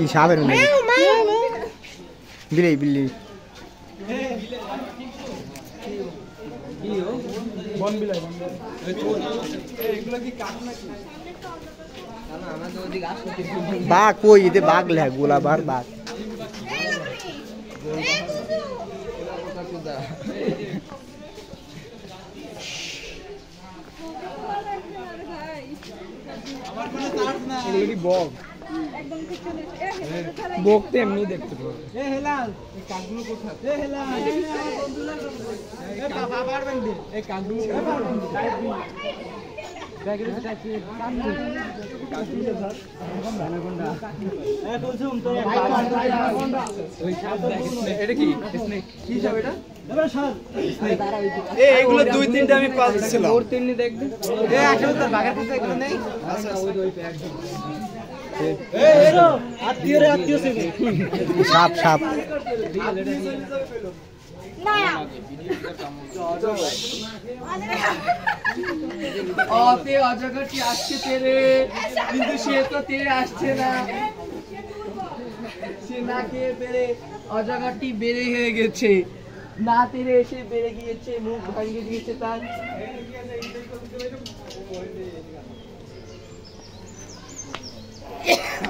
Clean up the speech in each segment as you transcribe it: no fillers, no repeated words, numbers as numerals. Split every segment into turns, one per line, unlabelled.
সাপের মনে বিলেই বিল্লি বাঘ কই এতে বাঘ লেখ গোলাবার বাঘ বকতে এমনি দেখতে পাবো
এগুলো দুই তিনটা আমি পাচ্ছিলাম
সাপ সাপ
অজগরটি আসছে তেরে কিন্তু সে তো তেরে আসছে না সে না খেয়ে পেরে অজগরটি বেড়ে হয়ে গেছে না তেরে এসে বেড়ে গিয়েছে মুখ ভাঙিয়ে দিয়েছে তার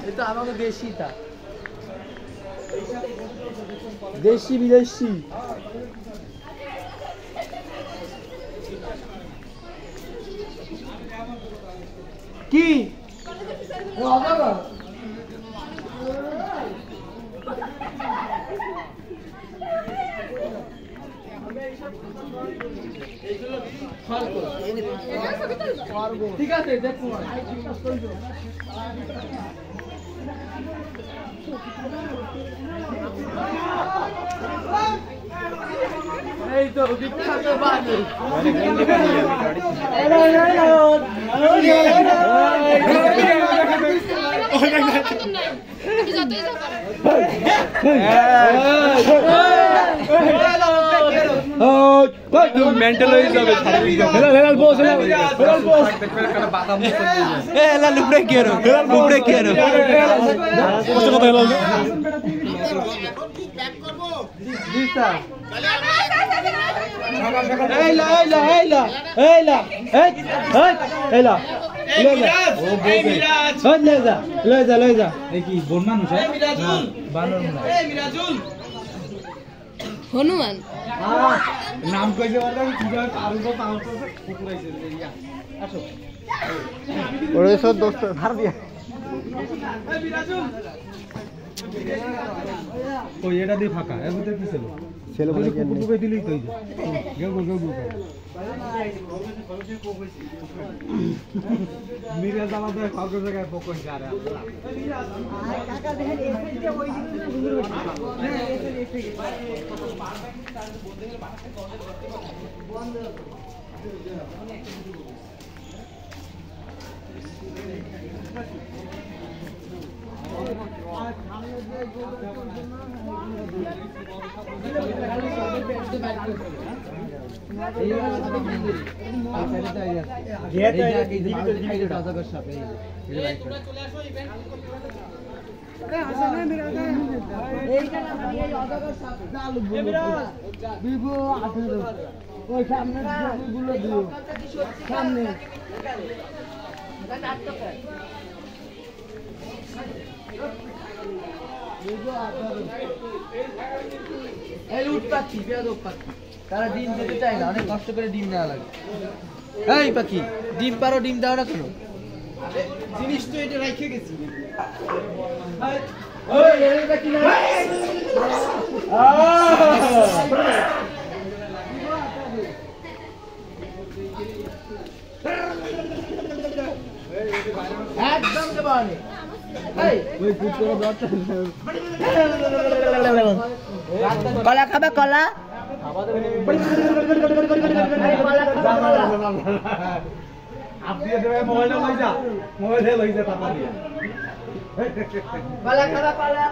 এটা আমাকে দেশিটা দেশি বিদেশি কি ঠিক আছে দেখুন এই তো বিখ্যাত বানর মেন্টাল হয়ে যাবে
হনুমান
নাম কইছে
দোস্ত ধার দিয়া
ওই এটা দিয়ে ফাঁকা এর ভিতরে কি ছিল
ছেলে বলে কেন
কুকুরে দিলেই তো গেউ গেউ গেউ মিরা জামা দিয়ে ফাঁকা জায়গায় ফোকাস করে কাকা দেখেন এসে ওই দিকে ঘুরে বন্ধ তারা ডিম দিতে চায় না অনেক কষ্ট করে ডিম নেওয়া লাগে এই পাখি ডিম পারো ডিম দাও না কেন জিনিস তো এটা রেখে গেছি একদম দেবানি কলা খাবে কলা কলা খাবে কলা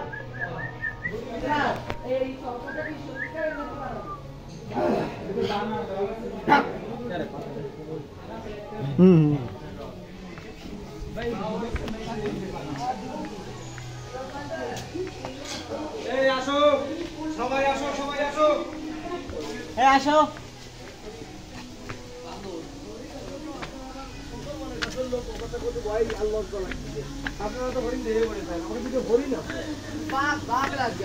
এই আসো আপনারা তো হরিণ দেখে পড়েছেন, আমার দিকে হরিণ না বাঘ লাগবে।